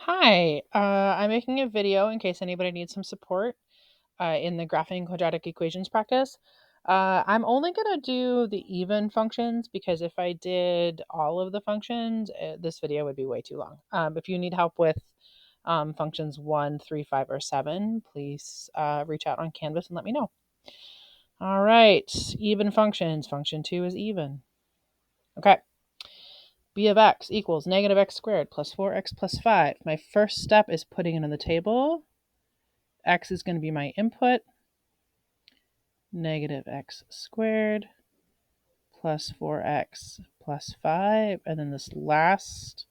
Hi, I'm making a video in case anybody needs some support in the graphing quadratic equations practice. I'm only going to do the even functions because if I did all of the functions, this video would be way too long. If you need help with functions 1, 3, 5, or 7, please reach out on Canvas and let me know. All right, even functions. Function 2 is even. Okay. B of x equals negative x squared plus 4x plus 5. My first step is putting it in the table. X is going to be my input. Negative x squared plus 4x plus 5. And then this last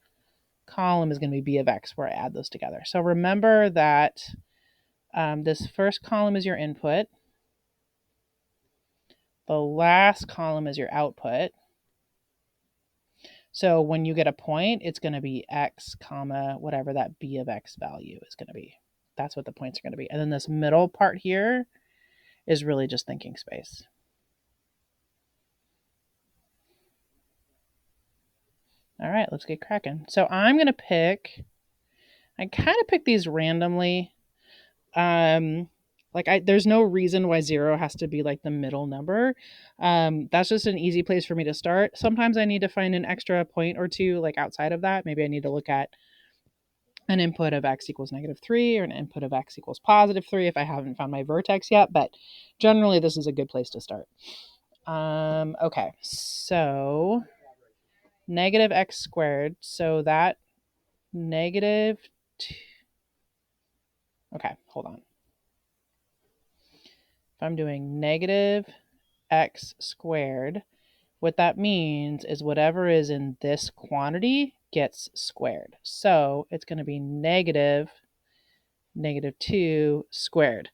column is going to be b of x where I add those together. So remember that this first column is your input. The last column is your output. So when you get a point, it's going to be x comma whatever that b of x value is going to be. That's what the points are going to be. And then this middle part here is really just thinking space. All right, let's get cracking. So I'm going to pick, I kind of pick these randomly. There's no reason why 0 has to be like the middle number. That's just an easy place for me to start. Sometimes I need to find an extra point or two like outside of that. Maybe I need to look at an input of x equals -3 or an input of x equals +3 if I haven't found my vertex yet, but generally this is a good place to start. Okay, so negative x squared, so that negative okay, hold on. If I'm doing negative x squared, what that means is whatever is in this quantity gets squared. So it's going to be negative 2 squared.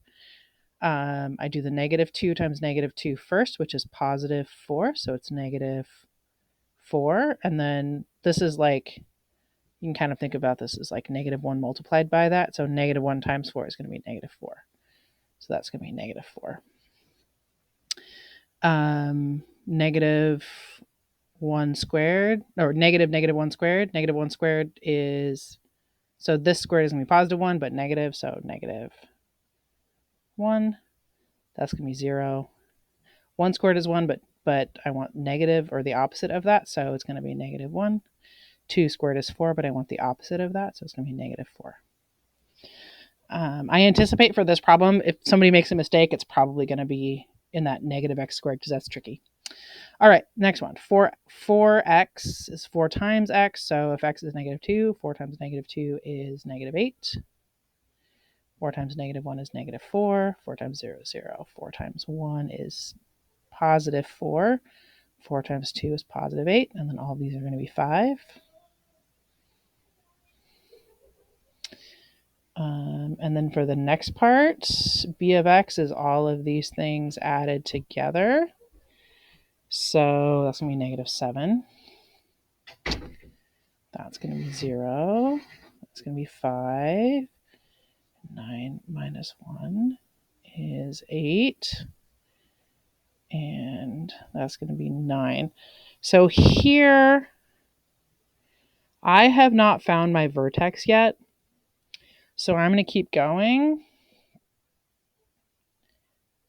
I do the -2 times -2 first, which is +4. So it's -4. And then this is like, you can kind of think about this as like -1 multiplied by that. So -1 times 4 is going to be -4. So that's going to be -4. Negative 1 squared, or negative 1 squared. Negative 1 squared is, so this squared is going to be +1, but negative, so -1. That's going to be 0. 1 squared is 1, but I want negative or the opposite of that, so it's going to be -1. 2 squared is 4, but I want the opposite of that, so it's going to be -4. I anticipate for this problem, if somebody makes a mistake, it's probably going to be in that negative x squared because that's tricky. All right, next one. 4x is 4 times x, so if x is -2, 4 times -2 is -8. 4 times -1 is -4. 4 times 0 is 0. 4 times 1 is +4. 4 times 2 is +8, and then all of these are going to be 5. And then for the next part, b of x is all of these things added together. So that's going to be -7. That's going to be 0. That's going to be 5. 9 minus 1 is 8. And that's going to be 9. So here, I have not found my vertex yet. So I'm going to keep going.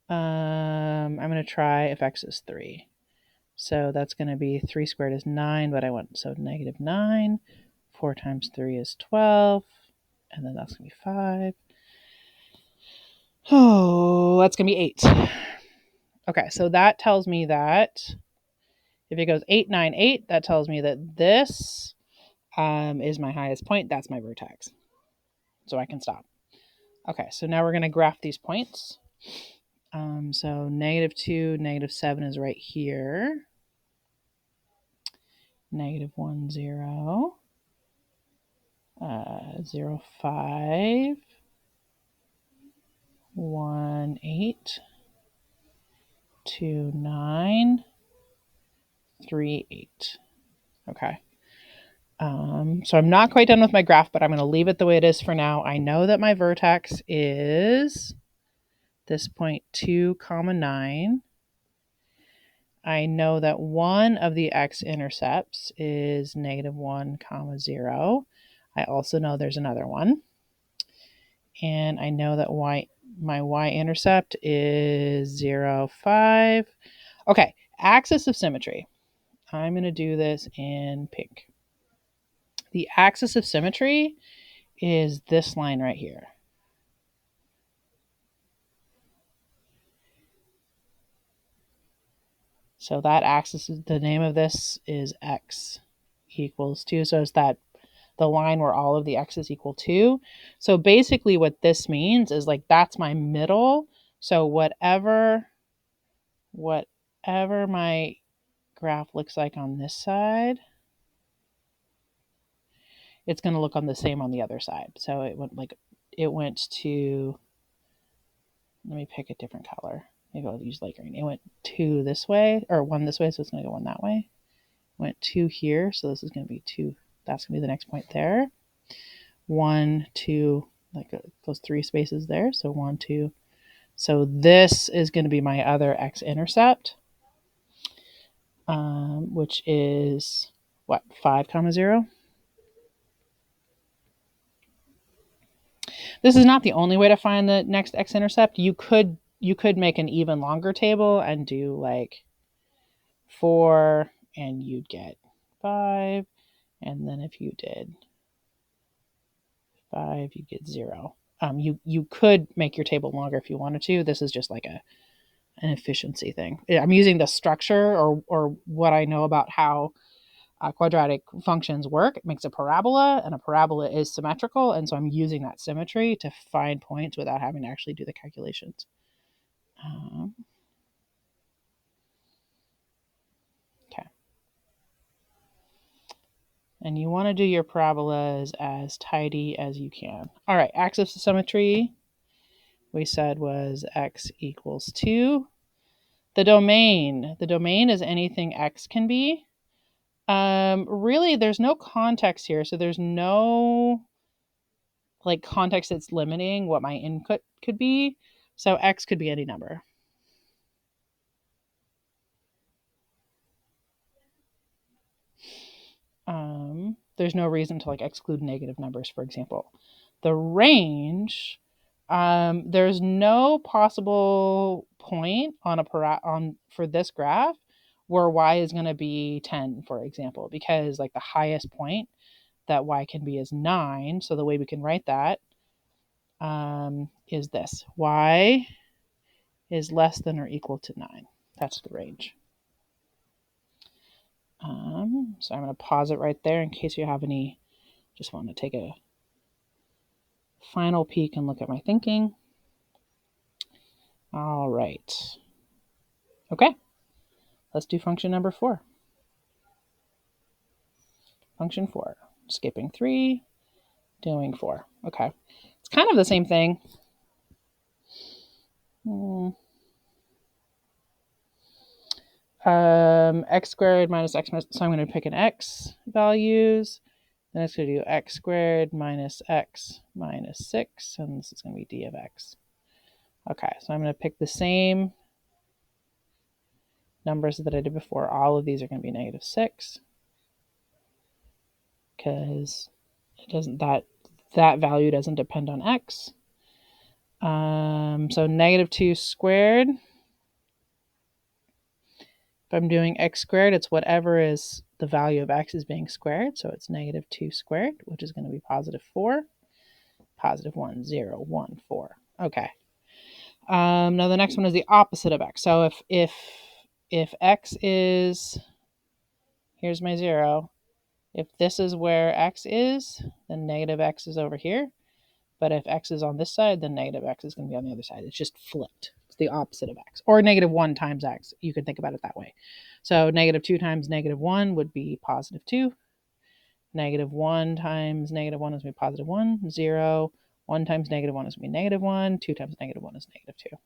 I'm going to try if x is 3. So that's going to be 3 squared is 9, but I want, so -9. 4 times 3 is 12. And then that's going to be 5. Oh, that's going to be 8. Okay, so that tells me that if it goes 8, 9, 8, that tells me that this is my highest point. That's my vertex. So I can stop. Okay, so now we're going to graph these points. So -2, -7 is right here. -1, 0. 0, 5. 1, 8. 2, 9. 3, 8. Okay. So I'm not quite done with my graph, but I'm going to leave it the way it is for now. I know that my vertex is this point 2, 9. I know that one of the x-intercepts is -1, 0. I also know there's another one. And I know that my y-intercept is 0, 5. Okay, axis of symmetry. I'm going to do this in pink. The axis of symmetry is this line right here. So that axis, the name of this is x equals 2. So it's that the line where all of the x's equal 2. So basically what this means is like that's my middle. So whatever my graph looks like on this side, it's going to look on the same on the other side. So it went to, let me pick a different color. Maybe I'll use light green. It went 2 this way, or 1 this way, so it's going to go 1 that way. Went 2 here, so this is going to be 2. That's going to be the next point there. 1, 2, like those 3 spaces there. So 1, 2. So this is going to be my other x-intercept, which is what, 5, 0. This is not the only way to find the next x-intercept. You could make an even longer table and do like 4, and you'd get 5. And then if you did 5, you get 0. You could make your table longer if you wanted to. This is just like an efficiency thing. I'm using the structure or what I know about how quadratic functions work. It makes a parabola, and a parabola is symmetrical, and so I'm using that symmetry to find points without having to actually do the calculations. Okay. And you want to do your parabolas as tidy as you can. All right, axis of symmetry we said was x equals 2. The domain is anything x can be. Really, there's no context here, so there's no like context that's limiting what my input could be. So x could be any number. There's no reason to like exclude negative numbers, for example. The range, there's no possible point on for this graph where y is going to be 10, for example, because like the highest point that y can be is 9. So the way we can write that is this: y is less than or equal to 9. That's the range. So I'm going to pause it right there in case you have any, just want to take a final peek and look at my thinking. All right. Okay. Let's do function number 4. Function 4. Skipping 3, doing 4. Okay. It's kind of the same thing. X squared minus x, so I'm going to pick an x values. Then it's going to do x squared minus x minus 6, and this is going to be d of x. Okay, so I'm going to pick the same numbers that I did before. All of these are going to be negative 6 because it doesn't, that value doesn't depend on x. So negative 2 squared. If I'm doing x squared, it's whatever is the value of x is being squared. So it's negative 2 squared, which is going to be positive 4. Positive 1, 0, 1, 4. Okay. Now the next one is the opposite of x. So if x is, here's my 0. If this is where x is, then negative x is over here. But if x is on this side, then negative x is going to be on the other side. It's just flipped. It's the opposite of x. Or negative 1 times x. You can think about it that way. So negative 2 times negative 1 would be positive 2. Negative 1 times negative 1 is going to be positive 1. 0. 1 times negative 1 is going to be negative 1. 2 times negative 1 is negative 2. I'm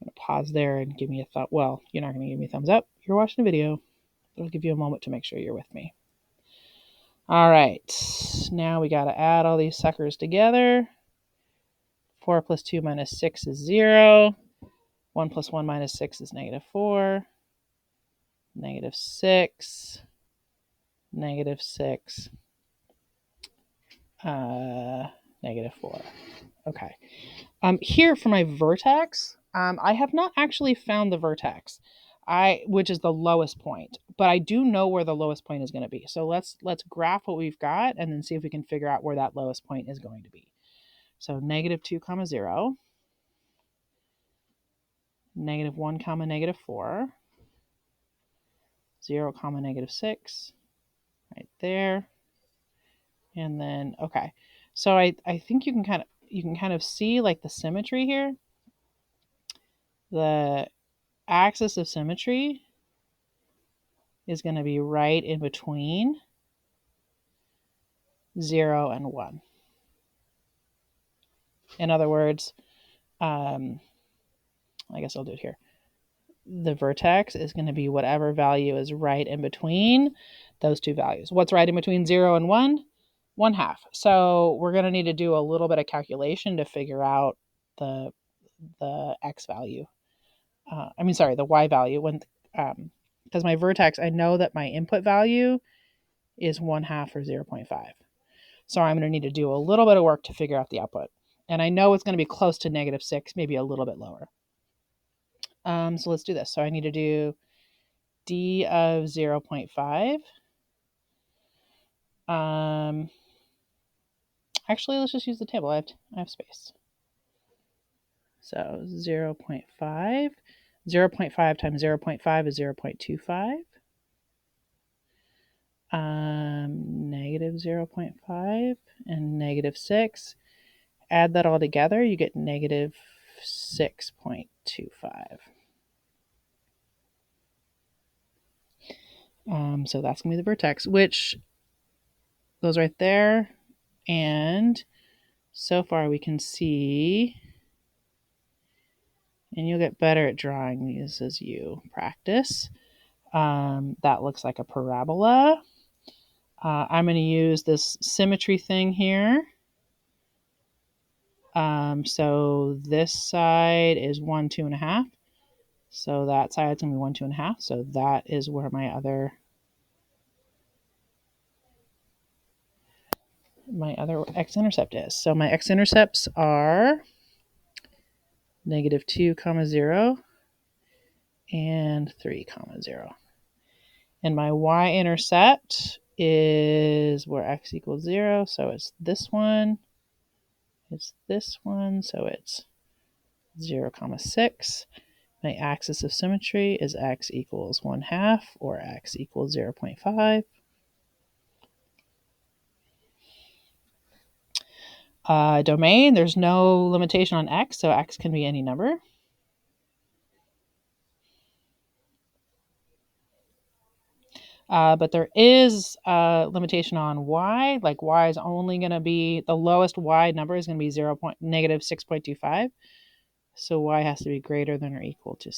going to pause there and give me a thought. Well, you're not going to give me a thumbs up. You're watching the video. It'll give you a moment to make sure you're with me. All right. Now we got to add all these suckers together. 4 plus 2 minus 6 is 0. 1 plus 1 minus 6 is negative 4. Negative 6. Negative 6. -4. Okay. Here for my vertex, I have not actually found the vertex, which is the lowest point, but I do know where the lowest point is going to be. So let's graph what we've got and then see if we can figure out where that lowest point is going to be. So -2, 0, -1, -4, 0, -6, right there. And then, okay. So I think you can kind of see like the symmetry here. The axis of symmetry is going to be right in between 0 and 1. In other words, I guess I'll do it here. The vertex is going to be whatever value is right in between those two values. What's right in between 0 and 1? 1/2. So we're going to need to do a little bit of calculation to figure out the x value. The y value, when because my vertex, I know that my input value is 1/2 or 0.5. So I'm going to need to do a little bit of work to figure out the output. And I know it's going to be close to -6, maybe a little bit lower. So let's do this. So I need to do d of 0.5. Actually, let's just use the table. I have space. So 0.5. 0.5 times 0.5 is 0.25. -0.5 and -6. Add that all together, you get -6.25. So that's going to be the vertex, which goes right there. And so far we can see, and you'll get better at drawing these as you practice. That looks like a parabola. I'm going to use this symmetry thing here. So this side is 1, 2.5. So that side's going to be 1, 2.5. So that is where my other x-intercept is. So my x-intercepts are -2, 0 and 3, 0. And my y-intercept is where x equals 0. So it's this one. It's this one. So it's 0, 6. My axis of symmetry is x equals 1/2 or x equals 0.5. Domain, there's no limitation on x, so x can be any number. But there is a limitation on y. Like y is only going to be, the lowest y number is going to be -6.25. So y has to be greater than or equal to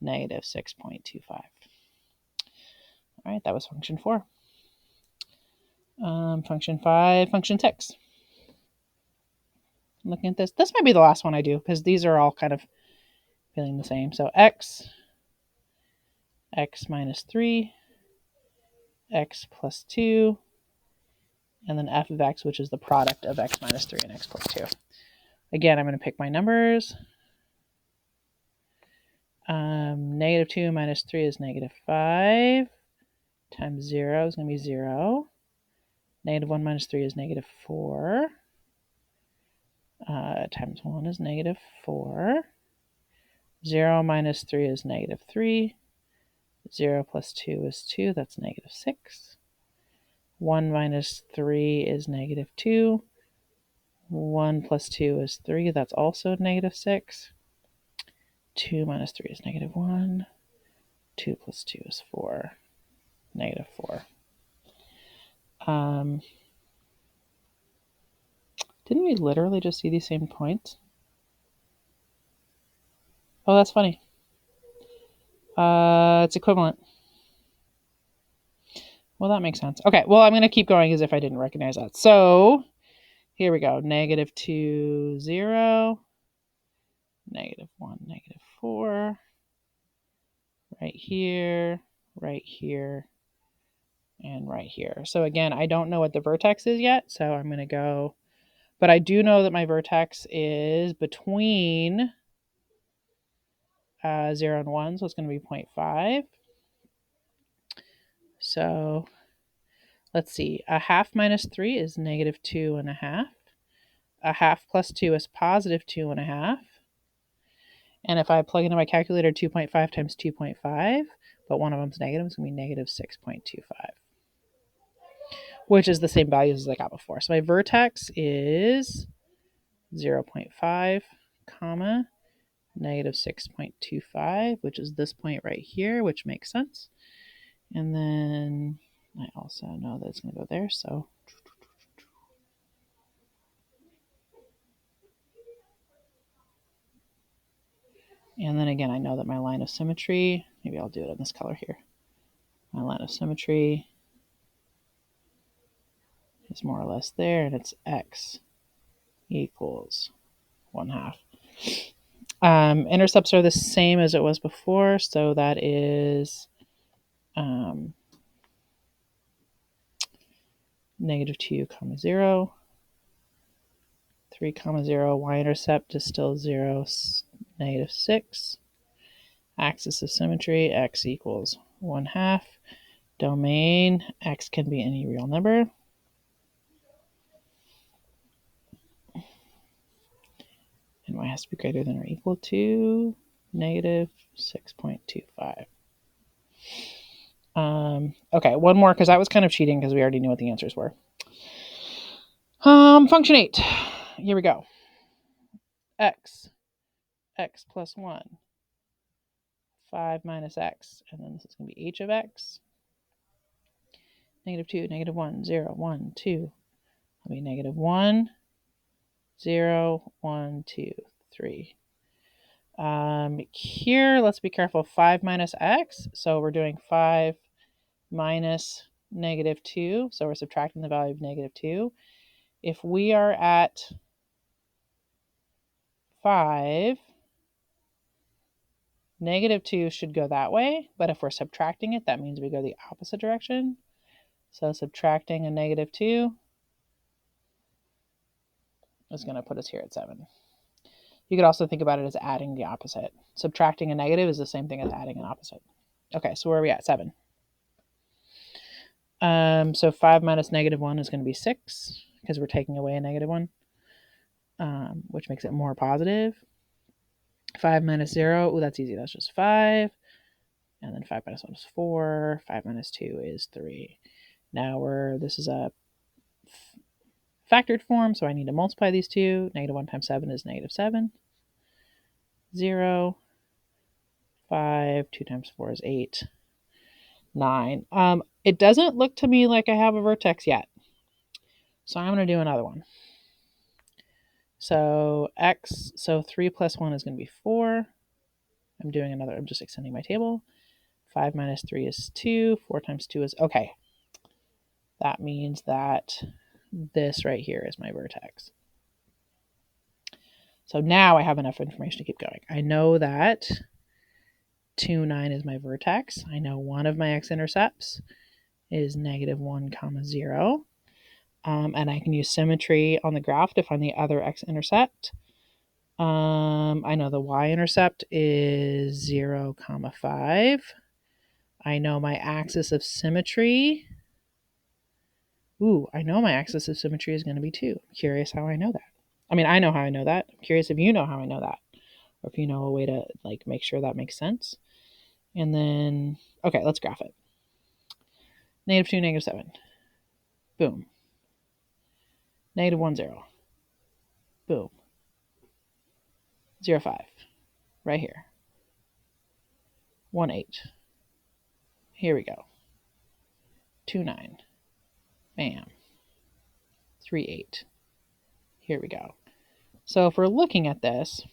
-6.25. All right, that was function 4. Function 5, function 6. Looking at this, this might be the last one I do because these are all kind of feeling the same. So x minus 3, x plus 2, and then f of x, which is the product of x minus 3 and x plus 2. Again, I'm going to pick my numbers. -2 minus 3 is -5 times 0 is going to be 0. -1 minus 3 is -4. Times 1 is -4. 0 minus 3 is -3. 0 plus 2 is 2. That's -6. 1 minus 3 is -2. 1 plus 2 is 3. That's also -6. 2 minus 3 is -1. 2 plus 2 is 4. -4. Didn't we literally just see these same points? Oh, that's funny. It's equivalent. Well, that makes sense. Okay, well, I'm going to keep going as if I didn't recognize that. So here we go. -2, 0. -1, -4. Right here, right here, and right here. So again, I don't know what the vertex is yet, so I'm going to go, but I do know that my vertex is between 0 and 1, so it's going to be 0.5. So let's see, a half minus 3 is negative 2.5. A half plus 2 is positive 2.5. And if I plug into my calculator 2.5 times 2.5, but one of them's negative, it's going to be negative 6.25, which is the same values as I got before. So my vertex is 0.5, comma, negative 6.25, which is this point right here, which makes sense. And then I also know that it's going to go there, so and then again, I know that my line of symmetry, maybe I'll do it in this color here. My line of symmetry is more or less there, and it's x equals 1/2. Intercepts are the same as it was before, so that is negative 2, comma 0. 3, comma 0. Y-intercept is still 0, negative 6. Axis of symmetry, x equals 1/2. Domain, x can be any real number. And y has to be greater than or equal to negative 6.25. Okay, one more, because that was kind of cheating because we already knew what the answers were. Function 8. Here we go. X plus 1. 5 minus x. And then this is going to be h of x. Negative 2, negative 1, 0, 1, 2. That'll be negative 1, 0, 1, 2, 3. Here, let's be careful. 5 minus x. So we're doing 5 minus negative 2. So we're subtracting the value of negative 2. If we are at 5, negative 2 should go that way. But if we're subtracting it, that means we go the opposite direction. So subtracting a negative 2 is going to put us here at 7. You could also think about it as adding the opposite. Subtracting a negative is the same thing as adding an opposite. Okay, so where are we at? 7. So 5 minus negative 1 is going to be 6, because we're taking away a negative 1, which makes it more positive. 5 minus 0, oh, that's easy. That's just 5. And then 5 minus 1 is 4. 5 minus 2 is 3. Now this is a factored form, so I need to multiply these two. Negative 1 times 7 is negative 7. 0. 5. 2 times 4 is 8. 9. It doesn't look to me like I have a vertex yet. So I'm going to do another one. So 3 plus 1 is going to be 4. I'm just extending my table. 5 minus 3 is 2. 4 times 2 is, okay. That means that this right here is my vertex. So now I have enough information to keep going. I know that 2, 9 is my vertex. I know one of my x-intercepts is negative 1, comma 0. And I can use symmetry on the graph to find the other x-intercept. I know the y-intercept is 0, comma 5. I know my axis of symmetry. I know my axis of symmetry is going to be 2. I'm curious how I know that. I mean, I know how I know that. I'm curious if you know how I know that, or if you know a way to make sure that makes sense. And then, okay, let's graph it. Negative 2, negative 7. Boom. Negative 1, 0. Boom. 0, 5. Right here. 1, 8. Here we go. 2, 9. Bam. 3, 8. Here we go. So if we're looking at this,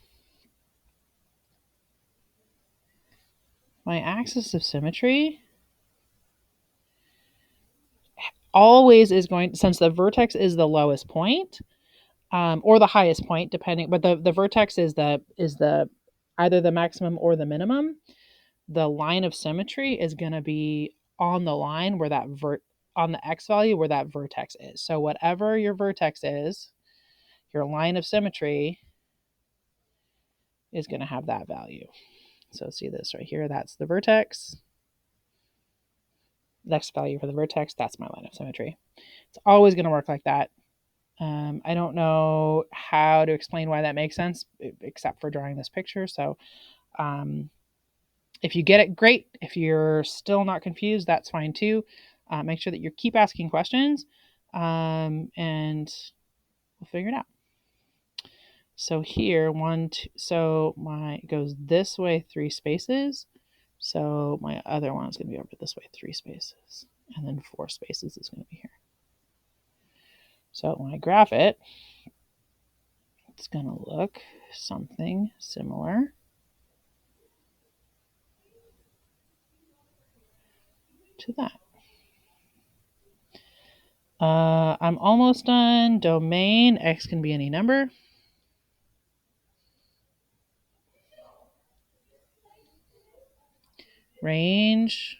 my axis of symmetry always is going, since the vertex is the lowest point, or the highest point, depending, but the vertex is the either the maximum or the minimum. The line of symmetry is going to be on the line where that on the x value where that vertex is. So whatever your vertex is, your line of symmetry is going to have that value. So see this right here, that's the vertex. Next value for the vertex, that's my line of symmetry. It's always going to work like that. I don't know how to explain why that makes sense, except for drawing this picture. So if you get it, great. If you're still not confused, that's fine too. Make sure that you keep asking questions, and we'll figure it out. So here, it goes this way 3 spaces. So my other one is going to be over this way 3 spaces, and then 4 spaces is going to be here. So when I graph it, it's going to look something similar to that. I'm almost done. Domain, x can be any number. Range,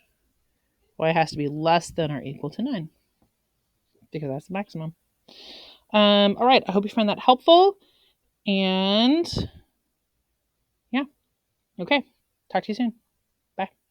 y has to be less than or equal to 9, because that's the maximum. All right, I hope you find that helpful. And yeah, okay, talk to you soon. Bye.